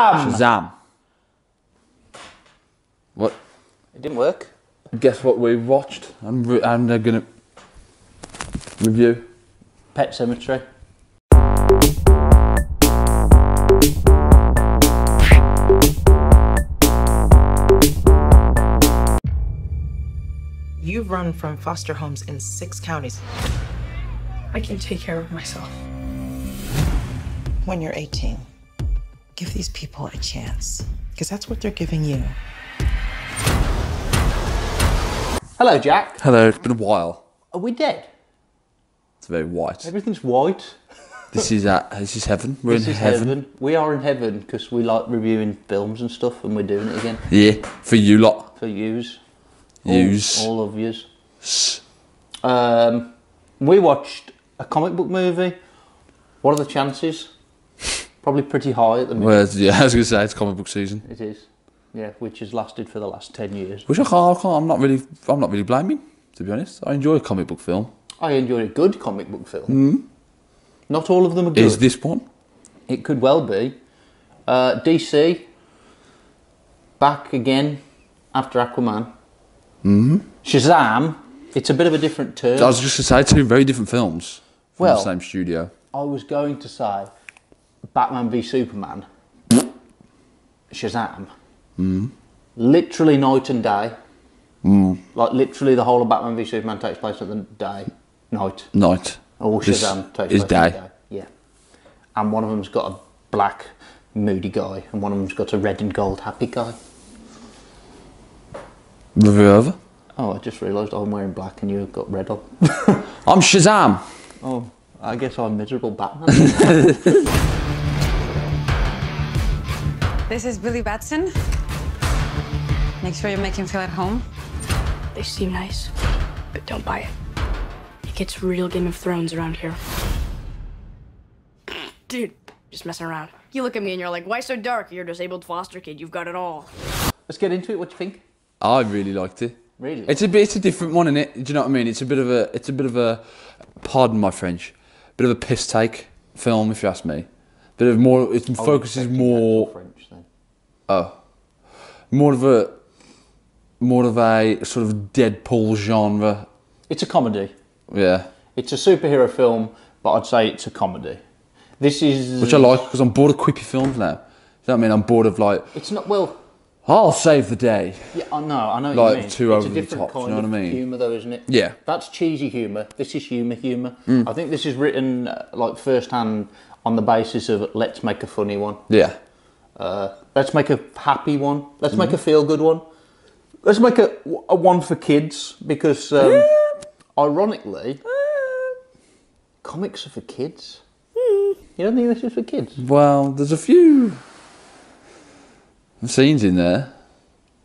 Shazam! Shazam. What? It didn't work. Guess what we watched? I'm gonna review Pet Cemetery. You've run from foster homes in 6 counties. I can take care of myself. When you're 18, give these people a chance, because that's what they're giving you. Hello, Jack. Hello, it's been a while. Are we dead? It's very white. Everything's white. This is heaven. We're in heaven. We are in heaven because we like reviewing films and stuff, and we're doing it again. Yeah, for you lot. For yous. Yous. All of yous. We watched a comic book movie. What are the chances? Probably pretty high at the minute. Well, yeah, I was going to say, it's comic book season. It is. Yeah, which has lasted for the last 10 years. Which I'm not really blaming, to be honest. I enjoy a comic book film. I enjoy a good comic book film. Not all of them are good. Is this one? It could well be. DC, back again after Aquaman. Shazam, it's a bit of a different turn. I was just going to say, 2 very different films from the same studio. I was going to say Batman v Superman, Shazam. Literally night and day. Like literally the whole of Batman v Superman takes place at the night. Or Shazam takes place at the day. Yeah. And one of them's got a black moody guy, and one of them's got a red and gold happy guy. Review over. Oh, I just realised I'm wearing black and you've got red on. I'm Shazam. Oh, I guess I'm miserable Batman. This is Billy Batson. Make sure you make him feel at home. They seem nice, but don't buy it. It gets real Game of Thrones around here. Dude, just messing around. You look at me and you're like, why so dark? You're a disabled foster kid. You've got it all. Let's get into it. What do you think? I really liked it. Really? It's a different one, isn't it? Do you know what I mean? It's a bit of a, pardon my French, bit of a piss take film, if you ask me. Bit of more. It focuses more. French, then. Oh, more of a sort of Deadpool genre. It's a comedy. Yeah. It's a superhero film, but I'd say it's a comedy. This is... Which I like, because I'm bored of quippy films now. Do you know what I mean? I'm bored of like... It's not, well... I'll save the day. Yeah, I know what like you mean. Too it's over a the different top, kind you know what I mean? of humour though, isn't it? Yeah. That's cheesy humour. This is humour. I think this is written like first hand on the basis of let's make a funny one. Yeah. Let's make a happy one. Let's make a feel good one. Let's make a one for kids because ironically, comics are for kids. You don't think this is for kids? Well, there's a few scenes in there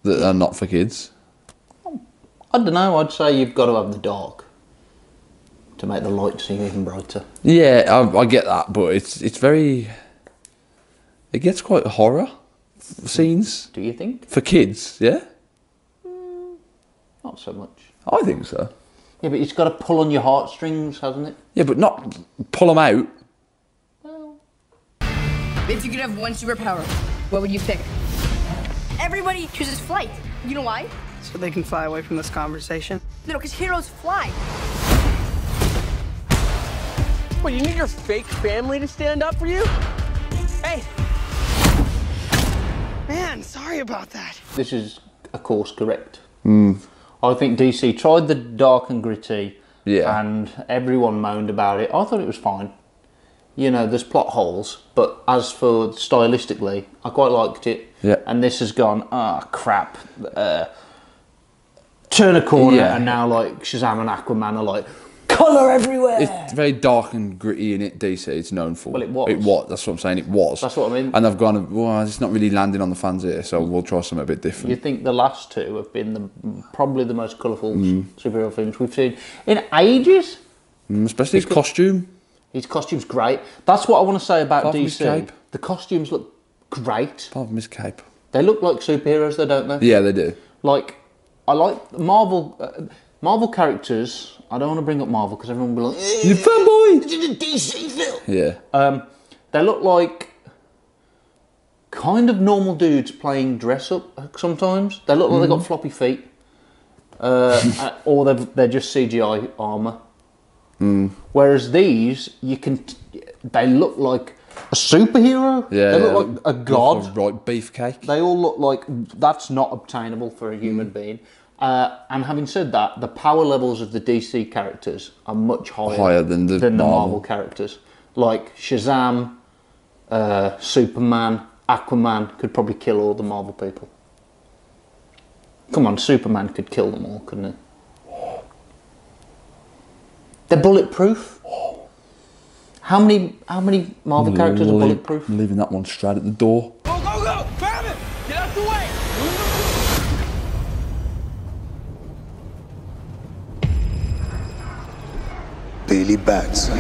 that are not for kids. I don't know. I'd say you've got to have the dark to make the light seem even brighter. Yeah, I get that, but it's very... It gets quite horror scenes. Do you think? For kids, yeah? Not so much. I think so. Yeah, but it's got to pull on your heartstrings, hasn't it? Yeah, but not pull them out. Well, If you could have one superpower, what would you pick? Everybody chooses flight. You know why? So they can fly away from this conversation. No, because heroes fly. What, you need your fake family to stand up for you? Hey! Man, sorry about that. this is, of course, correct. I think DC tried the dark and gritty, and everyone moaned about it. I thought it was fine. You know, there's plot holes, but as for stylistically, I quite liked it. Yeah. And this has gone, crap. Turn a corner, and now like Shazam and Aquaman are like, colour everywhere. It's very dark and gritty in it, DC. It's known for. Well, it was. It was. That's what I'm saying. It was. That's what I mean. And they've gone, well, it's not really landing on the fans here, so we'll try something a bit different. You think the last two have been probably the most colourful superhero films we've seen in ages? Especially his costume. His costume's great. That's what I want to say about Apart from his DC. cape. The costumes look great. Apart from his cape. They look like superheroes, though, don't they? Yeah, they do. Like, I like Marvel. Marvel characters. I don't want to bring up Marvel because everyone will be like, You fanboy! This is a DC film. Yeah. They look like kind of normal dudes playing dress up sometimes. They look like they've got floppy feet. Or they're just CGI armour. Whereas these, they look like a superhero. Yeah, they look like a god. Right, beefcake. They all look like that's not obtainable for a human being. And having said that, the power levels of the DC characters are much higher than the Marvel characters. Like Shazam, Superman, Aquaman could probably kill all the Marvel people. Come on, Superman could kill them all, couldn't he? They're bulletproof. How many Marvel characters are bulletproof? I'm leaving that one straight at the door. Go, go, go! Grab it! Get out the way! Billy Batson,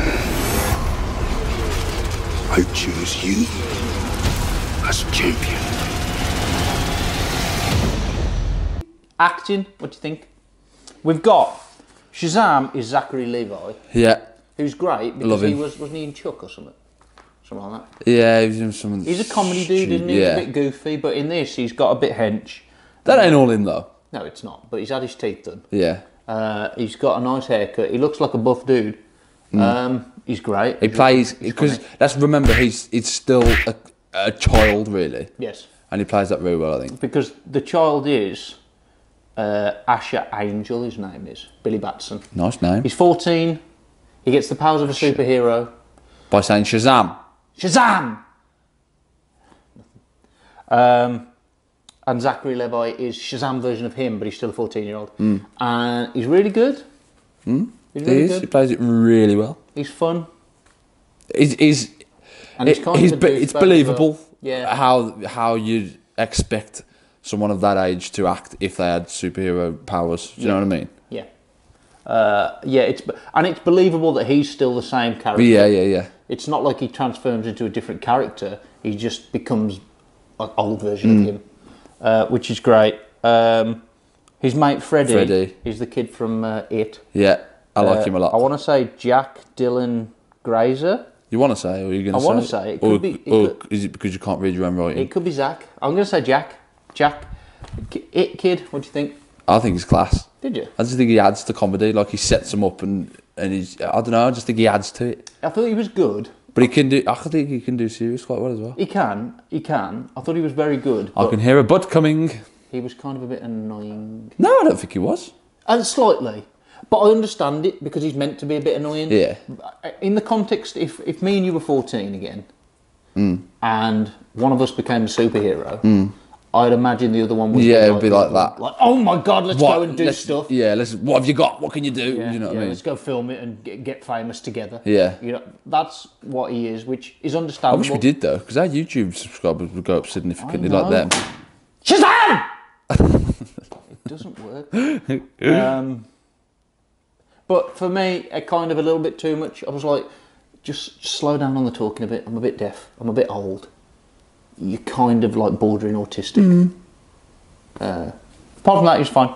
I choose you as champion. Acting, what do you think? We've got Shazam is Zachary Levi. Yeah. Who's great because wasn't he in Chuck or something? Something like that. Yeah, he was in something. He's a comedy dude, isn't he? Yeah. He's a bit goofy, but in this he's got a bit hench. That ain't all in though. No, it's not. But he's had his teeth done. Yeah. He's got a nice haircut. He looks like a buff dude. He's great. He plays because let's remember he's still a child really. Yes. And he plays that very well, I think. Because the child is Asher Angel. His name is Billy Batson. Nice name. He's 14. He gets the powers of a superhero by saying Shazam. Shazam. And Zachary Levi is Shazam version of him, but he's still a 14-year-old. And he's really good. He's really good. He plays it really well. He's fun. It's believable. Yeah. How you'd expect someone of that age to act if they had superhero powers. Do you know what I mean? Yeah. It's believable that he's still the same character. Yeah. It's not like he transforms into a different character. He just becomes an old version of him, which is great. His mate Freddie is the kid from It. Yeah, I like him a lot. I want to say Jack Dylan Grazer. You want to say, or are you going to say? I want to say. It could be. Is it because you can't read your own writing? It could be Zach. I'm going to say Jack. Jack. It kid. What do you think? I think he's class. Did you? I just think he adds to comedy. Like he sets them up and he's. I don't know. I just think he adds to it. I thought he was good. But he can do. I think he can do serious quite well as well. He can. I thought he was very good. I can hear a butt coming. He was kind of a bit annoying. No, I don't think he was. And slightly. But I understand it because he's meant to be a bit annoying. Yeah. In the context, if me and you were 14 again, and one of us became a superhero, I'd imagine the other one would it'd be like that. Like, oh my God, let's go and do stuff. Yeah, what have you got? What can you do? Yeah, you know what I mean? Let's go film it and get famous together. Yeah. You know, that's what he is, which is understandable. I wish we did though, because our YouTube subscribers would go up significantly like them. Shazam! It doesn't work. But for me, it kind of a little bit too much. I was like, just slow down on the talking a bit. I'm a bit deaf. I'm a bit old. You're kind of like bordering autistic. Apart from that, it's fine.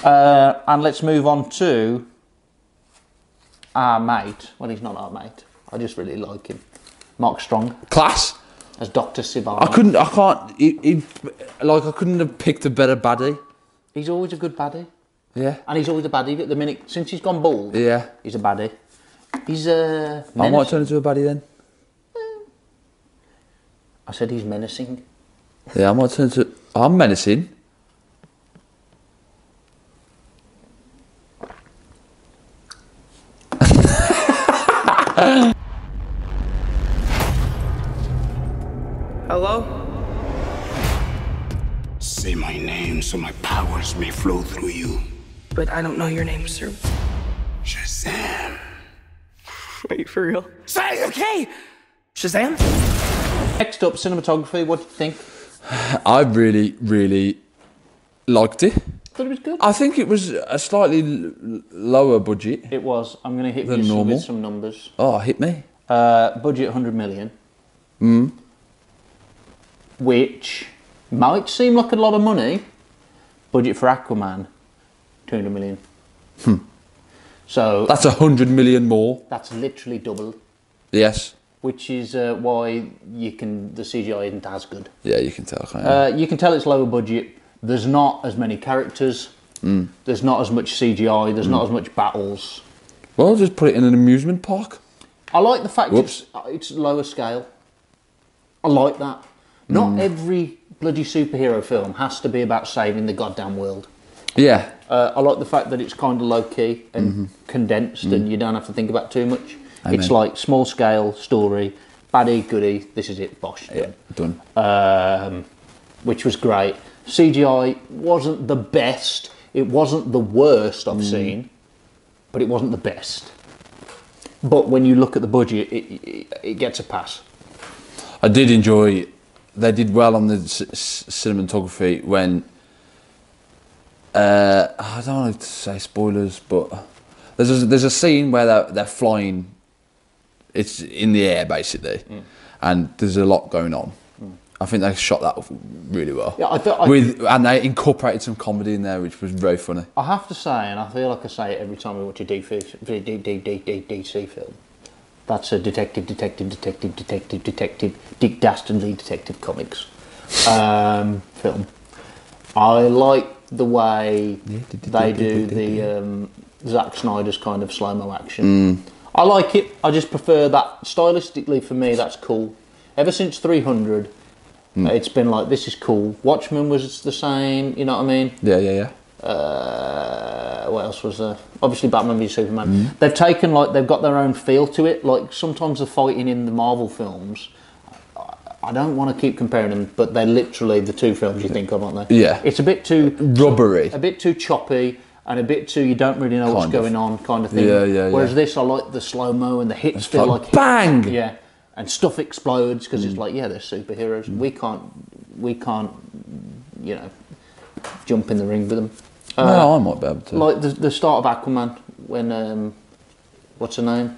And let's move on to our mate. Well, he's not our mate. I just really like him. Mark Strong. Class. As Dr. Sivana. I couldn't have picked a better baddie. He's always a good baddie. Yeah. And he's always a baddie at the minute. Since he's gone bald, he's a baddie. He's I might turn into a baddie then. I said he's menacing. Yeah, I might turn into... I'm menacing. Hello? Say my name so my powers may flow through you. But I don't know your name, sir. Shazam. Are you for real? Say, okay! Shazam? Next up, cinematography. What do you think? I really, really liked it. Thought it was good. I think it was a slightly lower budget. It was. I'm going to hit you with some numbers. Oh, hit me. Budget 100 million. Which might seem like a lot of money. Budget for Aquaman, 200 million. Hmm. So that's 100 million more. That's literally double. Yes. which is why the CGI isn't as good. Yeah, you can tell, can't you? You can tell it's lower budget. There's not as many characters. There's not as much CGI. There's not as much battles. Well, just put it in an amusement park. I like the fact it's lower scale. I like that. Not every bloody superhero film has to be about saving the goddamn world. Yeah. I like the fact that it's kind of low key and condensed, and you don't have to think about too much. Amen. It's like small scale story, baddie goodie. This is it, bosh, done. Done. Which was great. CGI wasn't the best. It wasn't the worst I've seen, but it wasn't the best. But when you look at the budget, it gets a pass. I did enjoy. They did well on the cinematography when. I don't want to say spoilers, but there's a scene where they're flying. It's in the air basically, and there's a lot going on. I think they shot that really well. Yeah, and they incorporated some comedy in there, which was very funny. I have to say, and I feel like I say it every time we watch a DC film, that's a detective, Dick Dastardly Detective Comics film. I like the way they do the Zack Snyder's kind of slow-mo action. I like it. I just prefer that. Stylistically, for me, that's cool. Ever since 300, it's been like, this is cool. Watchmen was the same, you know what I mean? Yeah. What else was there? Obviously Batman v Superman. They've taken, like, they've got their own feel to it. Like, sometimes the fighting in the Marvel films, I don't want to keep comparing them, but they're literally the two films you think of, aren't they? Yeah. It's a bit too... rubbery. A bit too choppy, and a bit too, you don't really know what's going on kind of thing. Yeah. Whereas this, I like the slow-mo and the hits feel like... Bang! Yeah. And stuff explodes, because it's like, yeah, they're superheroes. We can't, you know, jump in the ring with them. No, I might be able to. Like the start of Aquaman, when, what's her name?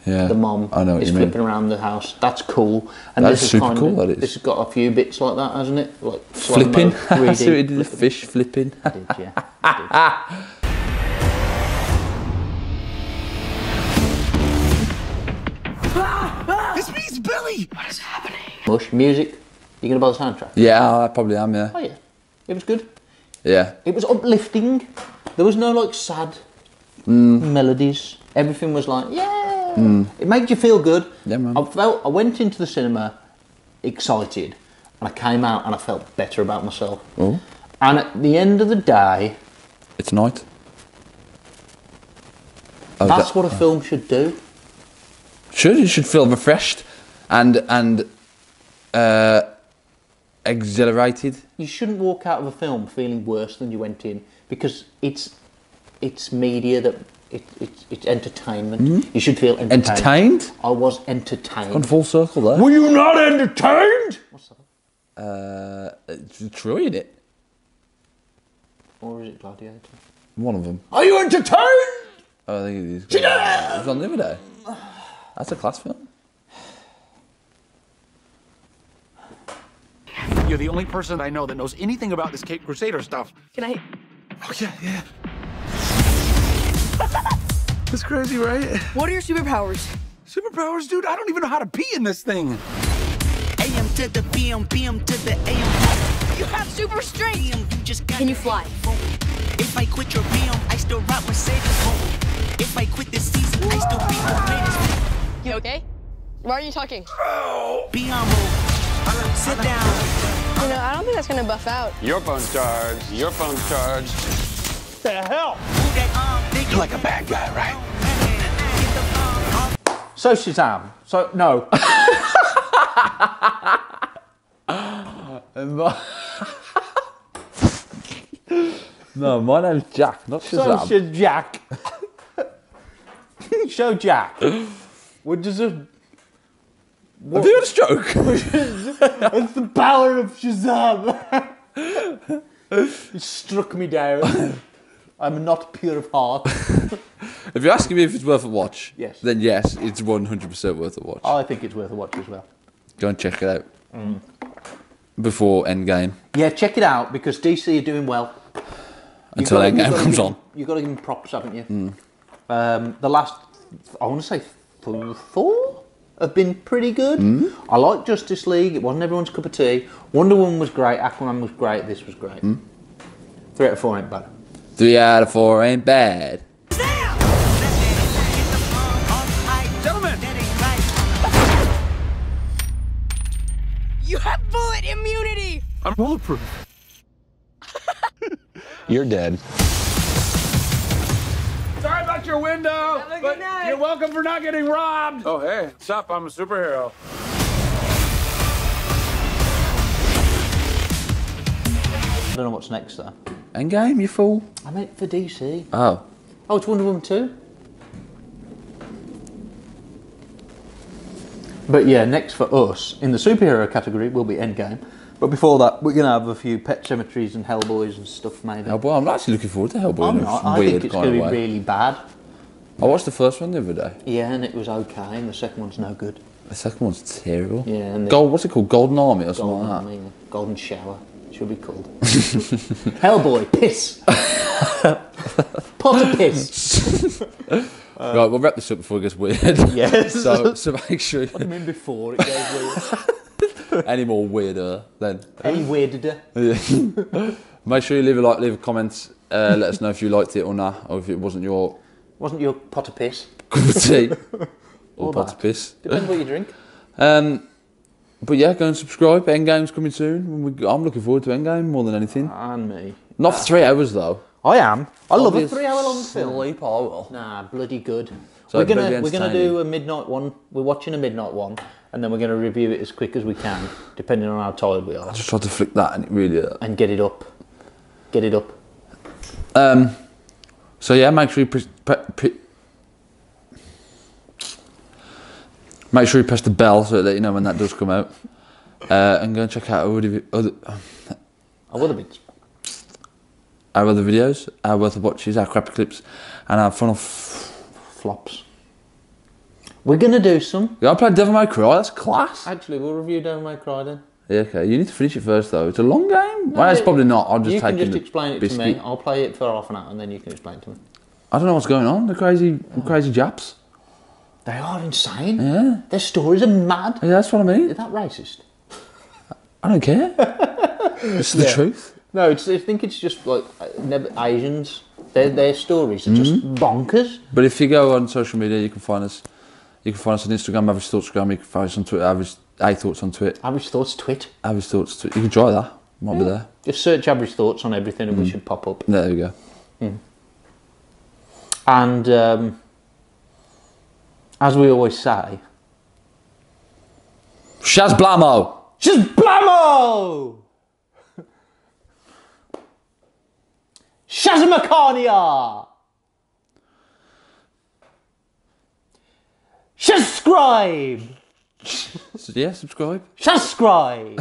Yeah, the mom is flipping around the house. That's cool. And that's this is super kind cool. Of, That is. This has got a few bits like that, hasn't it? Like flipping. That's what it did. The fish flipping. It did, yeah. This means Billy! What is happening? Mush music. You gonna buy the soundtrack? Yeah, I probably am. Yeah. Oh yeah, it was good. Yeah. It was uplifting. There was no like sad melodies. Everything was like, yeah. It made you feel good. Yeah, man. I went into the cinema excited, and I came out and I felt better about myself. Oh. And at the end of the day, it's night. Oh, that's what a film should do. You should feel refreshed and exhilarated. You shouldn't walk out of a film feeling worse than you went in, because it's media that it's entertainment. You should feel entertained. Entertained? I was entertained. Gone full circle there. Were you not entertained? What's that? It's Troy in it. Or is it Gladiator? One of them. Are you entertained? Oh, I think it is. It was on the other day. That's a class film. You're the only person I know that knows anything about this Cape Crusader stuff. Can I? Oh, yeah. That's crazy, right? What are your superpowers? Superpowers, dude? I don't even know how to pee in this thing. AM to the PM, PM to the AM. You have super strength. Can you fly? If I quit your PM, I still rock Mercedes. If I quit this season, I still be the greatest. You okay? Why are you talking? Be on move. Sit down. You know, I don't think that's gonna buff out. Your phone's charged. Your phone's charged. The hell? You're like a bad guy, right? So Shazam. So no. No, my name's Jack, not Shazam. So Jack. Show Jack. What does it? Have you had a stroke? It's the power of Shazam. It struck me down. I'm not pure of heart. If you're asking me if it's worth a watch, yes. Then yes, it's 100% worth a watch. I think it's worth a watch as well. Go and check it out. Before Endgame. Yeah, check it out, because DC are doing well. Until Endgame comes on. You've got to give them props, haven't you? The last, I want to say 4 have been pretty good. I like Justice League. It wasn't everyone's cup of tea. Wonder Woman was great. Aquaman was great. This was great. 3 out of 4 ain't bad. 3 out of 4 ain't bad. Gentlemen! You have bullet immunity! I'm bulletproof. You're dead. Sorry about your window, but you're welcome for not getting robbed. Oh, hey, what's up? I'm a superhero. I don't know what's next though. Endgame, you fool? I meant for DC. Oh. Oh, it's Wonder Woman 2? But yeah, next for us, in the superhero category, will be Endgame. But before that, we're going to have a few Pet Cemeteries and Hellboys and stuff maybe. Hellboy, I'm actually looking forward to Hellboy. I'm not. I think it's going to be really bad. I watched the first one the other day. Yeah, and it was okay, and the second one's no good. The second one's terrible. Yeah, and what's it called? Golden Army or something like that? Army, Golden Shower, should be called. Hellboy, piss. Pot of piss. Right, we'll wrap this up before it gets weird. Yes. So make sure. What do you mean before it goes weird? Any more weirder then? Any weirder? Yeah. Make sure you leave a like, leave a comment. Let us know if you liked it or not, or if it wasn't your pot of piss. cup of tea or pot of piss. Depends what you drink. But yeah, go and subscribe. Endgame's coming soon. I'm looking forward to Endgame more than anything. And me. Not for 3 hours though. I am. I love a 3-hour-long film. Sleep, I will. Nah, bloody good. So we're gonna do a midnight one. We're watching a midnight one, and then we're gonna review it as quick as we can, depending on how tired we are. I just tried to flick that, and it really. And get it up. Get it up. So yeah, make sure you press the bell so that you know when that does come out, and go and check out our other videos, our worth of watches, our crappy clips, and our fun of flops. We're gonna do some. Yeah, I played Devil May Cry. That's class. Actually, we'll review Devil May Cry then. Yeah, okay. You need to finish it first though. It's a long game. No, well, it's probably not. I'm just taking. You can just explain it to me. I'll play it for half an hour, and then you can explain it to me. I don't know what's going on. The crazy Japs. They are insane. Yeah. Their stories are mad. Yeah, that's what I mean. Is that racist? I don't care. It's the truth. No, I think it's just like Asians. Their stories are just bonkers. But if you go on social media, you can find us. You can find us on Instagram, Average Thoughts Instagram. You can find us on Twitter, Average Thoughts on Twitter. Average Thoughts Twit. Average Thoughts. You can try that. Might be there. Just search Average Thoughts on everything, and we should pop up. There we go. And as we always say, Shazblamo! Shazblamo! Shazamacania! Subscribe! Yeah, subscribe. Subscribe!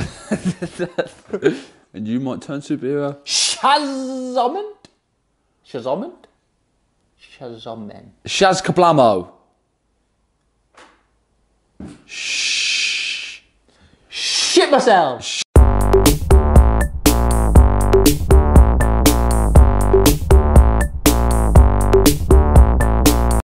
And you might turn superhero. Shazamment? Shazamment? Shazamen. Shazkablamo. Shit myself!